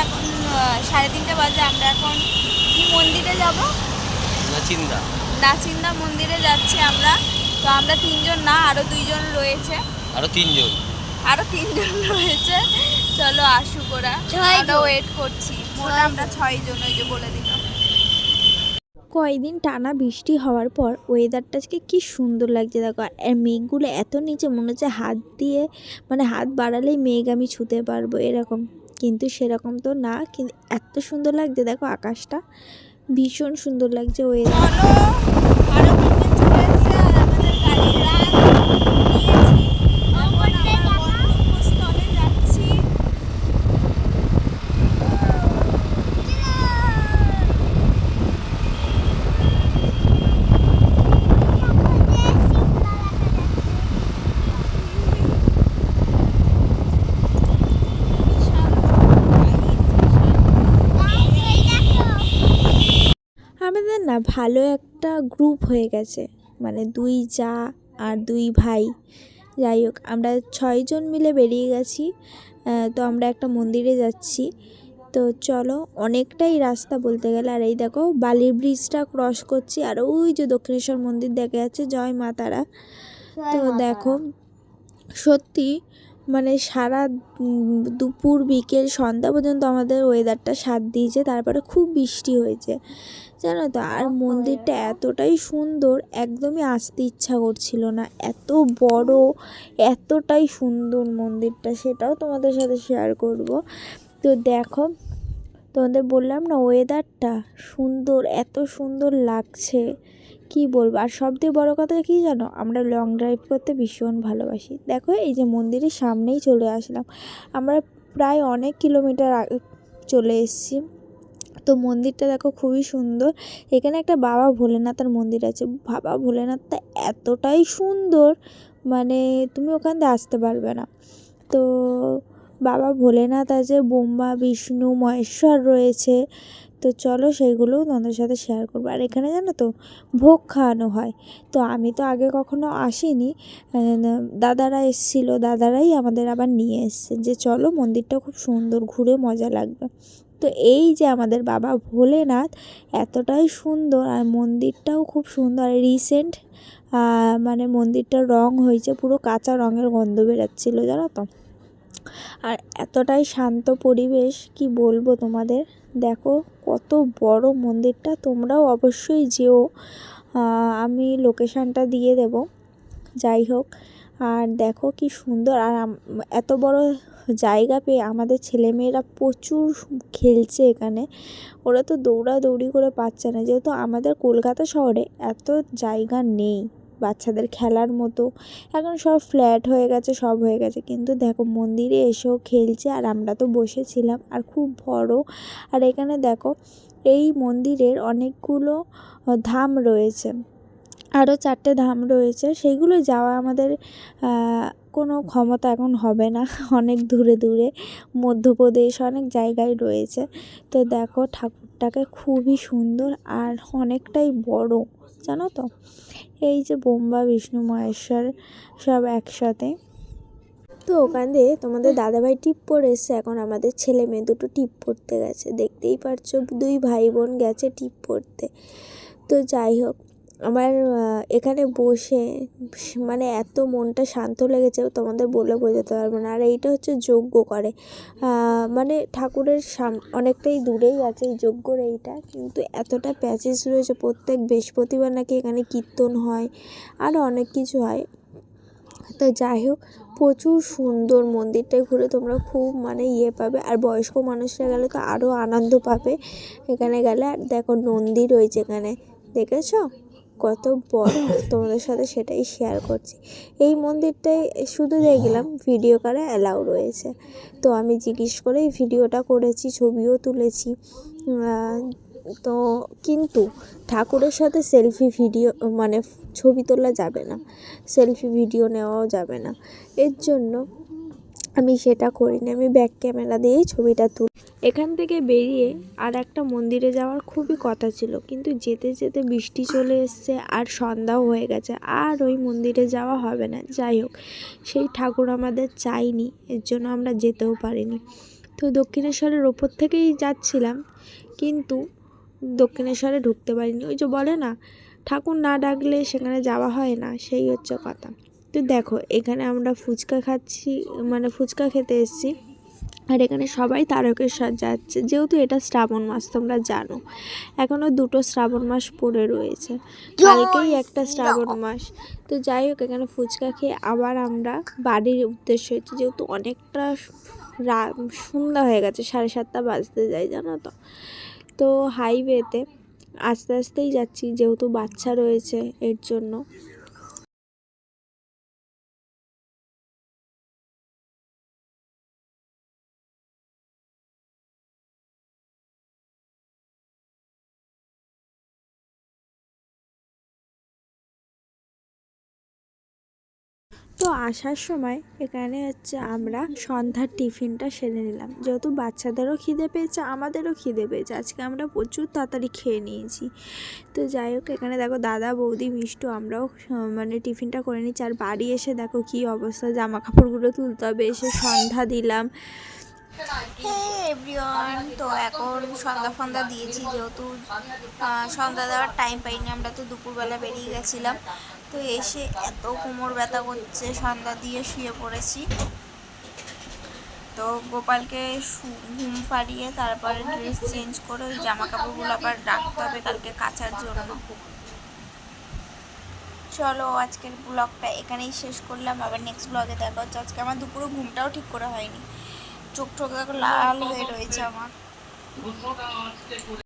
এখন 3:30 বাজে। আমরা এখন কি মন্দিরে যাব? নাচিন্দা মন্দিরে যাচ্ছি আমরা। তো আমরা 3 জন না, আরও 2 জন রয়েছে। আরো 3 জন রয়েছে। চলো আসুক ওরা, আমরা ওয়েট করছি। মোট আমরা 6 জন, ওই যে বলে দিলাম। কয়েকদিন টানা বৃষ্টি হওয়ার পর ওয়েদারটা আজকে কি সুন্দর লাগছে দেখো। আর মেঘগুলো এত নিচে, মনে হচ্ছে হাত দিয়ে মানে হাত বাড়ালেই মেঘ আমি ছুঁতে পারবো এরকম, কিন্তু সেরকম তো না। কিন্তু এত সুন্দর লাগছে দেখো, আকাশটা ভীষণ সুন্দর লাগছে ওয়েদার। আমাদের না ভালো একটা গ্রুপ হয়ে গেছে, মানে 2 জা আর 2 ভাই। যাই হোক, আমরা 6 জন মিলে বেরিয়ে গেছি। তো আমরা একটা মন্দিরে যাচ্ছি। তো চলো, অনেকটাই রাস্তা বলতে গেলে। আর এই দেখো বালির ব্রিজটা ক্রস করছি, আর ওই যে দক্ষিণেশ্বর মন্দির দেখা যাচ্ছে, জয় মা তারা। তো দেখো সত্যি মানে সারা দুপুর বিকেল সন্ধ্যা পর্যন্ত আমাদের ওয়েদারটা সাথ দিয়েছে। তারপরে খুব বৃষ্টি হয়েছে জানো তো। আর মন্দিরটা এতটাই সুন্দর, একদমই আসতে ইচ্ছা করছিল না। এত বড়, এতটাই সুন্দর মন্দিরটা, সেটাও তোমাদের সাথে শেয়ার করব। তো দেখো, তোমাদের বললাম না ওয়েদারটা সুন্দর, এত সুন্দর লাগছে কি বলবো। আর সবথেকে বড় কথা কী জানো, আমরা লং ড্রাইভ করতে ভীষণ ভালোবাসি। দেখো এই যে মন্দিরের সামনেই চলে আসলাম আমরা, প্রায় অনেক কিলোমিটার চলে এসেছি। তো মন্দিরটা দেখো খুবই সুন্দর। এখানে একটা বাবা ভোলেনাথের মন্দির আছে। বাবা ভোলেনাথটা এতটাই সুন্দর, মানে তুমি ওখান দিয়ে আসতে পারবে না। তো বাবা ভোলেনাথ আছে, ব্রহ্মা বিষ্ণু মহেশ্বর রয়েছে। তো চলো সেইগুলোও তোমাদের সাথে শেয়ার করবো। আর এখানে জানো তো ভোগ খাওয়ানো হয়। তো আমি তো আগে কখনো আসিনি, দাদারা এসেছিলো, দাদারাই আমাদের আবার নিয়ে এসছে যে চলো মন্দিরটা খুব সুন্দর, ঘুরে মজা লাগবে। তো এই যে আমাদের বাবা ভোলেনাথ এতটাই সুন্দর, আর মন্দিরটাও খুব সুন্দর। রিসেন্ট মানে মন্দিরটার রং হয়েছে, পুরো কাঁচা রঙের গন্ধ বেরাচ্ছিলো জানো তো। আর এতটাই শান্ত পরিবেশ, কি বলবো তোমাদের। দেখো কত বড় মন্দিরটা, তোমরাও অবশ্যই যেও। আমি লোকেশানটা দিয়ে দেব। যাই হোক, আর দেখো কি সুন্দর। আর এত বড় জায়গা পেয়ে আমাদের ছেলেমেয়েরা প্রচুর খেলছে এখানে। ওরা তো দৌড়াদৌড়ি করে পাচ্ছে না, যেহেতু আমাদের কলকাতা শহরে এত জায়গা নেই বাচ্চাদের খেলার মতো। এখন সব ফ্ল্যাট হয়ে গেছে, সব হয়ে গেছে, কিন্তু দেখো মন্দিরে এসেও খেলছে। আর আমরা তো বসেছিলাম, আর খুব বড়। আর এখানে দেখো এই মন্দিরের অনেকগুলো ধাম রয়েছে, আরও 4টে ধাম রয়েছে। সেইগুলো যাওয়া আমাদের কোনো ক্ষমতা এখন হবে না, অনেক দূরে দূরে, মধ্যপ্রদেশ অনেক জায়গায় রয়েছে। তো দেখো ঠাকুরটাকে খুবই সুন্দর আর অনেকটাই বড় জানো তো। এই যে ব্রহ্মা বিষ্ণু মহেশ্বর সব একসাথে। তো ওখান দিয়ে তোমাদের দাদাভাই টিপ পরে এসছে, এখন আমাদের ছেলে মেয়ে দুটো টিপ পড়তে গেছে। দেখতেই পারছো 2 ভাই বোন গেছে টিপ পড়তে। তো যাই হোক, আমার এখানে বসে মানে এত মনটা শান্ত লেগেছে, তোমাদের বলে বোঝাতে পারবো না। আর এইটা হচ্ছে যজ্ঞ করে, মানে ঠাকুরের অনেকটাই দূরেই আছে এই যজ্ঞর এইটা, কিন্তু এতটা প্যাচেস রয়েছে। প্রত্যেক বৃহস্পতিবার নাকি এখানে কীর্তন হয়, আরও অনেক কিছু হয়। তো যাই হোক, প্রচুর সুন্দর মন্দিরটায় ঘুরে তোমরা খুব মানে পাবে। আর বয়স্ক মানুষরা গেলে তো আরও আনন্দ পাবে এখানে গেলে। আর দেখো নন্দী রয়েছে এখানে, দেখেছো কত বড়, তোমাদের সাথে সেটাই শেয়ার করছি। এই মন্দিরটায় শুধু দেখলাম ভিডিও করা অ্যালাউ রয়েছে, তো আমি জিজ্ঞেস করেই ভিডিওটা করেছি, ছবিও তুলেছি। তো কিন্তু ঠাকুরের সাথে সেলফি ভিডিও মানে ছবি তোলা যাবে না, সেলফি ভিডিও নেওয়াও যাবে না। এর জন্য আমি সেটা করিনি, আমি ব্যাক ক্যামেরা দিয়েই ছবিটা তুলি। এখান থেকে বেরিয়ে আর একটা মন্দিরে যাওয়ার খুবই কথা ছিল, কিন্তু যেতে যেতে বৃষ্টি চলে এসছে আর সন্ধ্যাও হয়ে গেছে, আর ওই মন্দিরে যাওয়া হবে না। যাই হোক, সেই ঠাকুর আমাদের চাইনি, এর জন্য আমরা যেতেও পারিনি। তো তো দক্ষিণেশ্বরের ওপর থেকেই যাচ্ছিলাম, কিন্তু দক্ষিণেশ্বরে ঢুকতে পারিনি। ওই যে বলে না, ঠাকুর না ডাকলে সেখানে যাওয়া হয় না, সেই হচ্ছে কথা। তো দেখো এখানে আমরা ফুচকা খাচ্ছি, মানে ফুচকা খেতে এসেছি। আর এখানে সবাই তারকেশ্বর যাচ্ছে, যেহেতু এটা শ্রাবণ মাস, তোমরা জানো এখনও 2টো শ্রাবণ মাস পড়ে রয়েছে, কালকেই একটা শ্রাবণ মাস। তো যাই হোক, এখানে ফুচকা খেয়ে আবার আমরা বাড়ির উদ্দেশ্য হচ্ছে, যেহেতু অনেকটা সন্ধ্যা হয়ে গেছে, 7:30 বাজতে যায় জানো তো। তো হাইওয়েতে আস্তে আস্তেই যাচ্ছি, যেহেতু বাচ্চা রয়েছে এর জন্য। তো আসার সময় এখানে হচ্ছে আমরা সন্ধ্যার টিফিনটা সেরে নিলাম, যেহেতু বাচ্চাদেরও খিদে পেয়েছে, আমাদেরও খিদে পেয়েছে, আজকে আমরা প্রচুর তাড়াতাড়ি খেয়ে নিয়েছি। তো যাই হোক, এখানে দেখো দাদা, বৌদি, মিষ্টু, আমরাও মানে টিফিনটা করে নিচ্ছি। আর বাড়ি এসে দেখো কী অবস্থা, জামা কাপড়গুলো তুলতে হবে, এসে সন্ধ্যা দিলাম। এভরিওয়ান, তো এখন সন্ধ্যা দিয়েছি, যেহেতু সন্ধ্যা দেওয়ার টাইম পাইনি, আমরা তো দুপুরবেলা বেরিয়ে গেছিলাম। তো এসে এত কোমর ব্যথা করছে, সন্ধ্যা দিয়ে শুয়ে পড়েছি। তো গোপালকে ঘুম পাড়িয়ে তারপরে ড্রেস চেঞ্জ করে ওই জামা কাপড়গুলো আবার রাখতে হবে কালকে কাচার জন্য। চলো আজকের ব্লগটা এখানেই শেষ করলাম, আবার নেক্সট ব্লগে দেখা হচ্ছে। আজকে আমার দুপুরে ঘুমটাও ঠিক করে হয়নি, চোখ টোক লাল হয়ে রয়েছে আমার।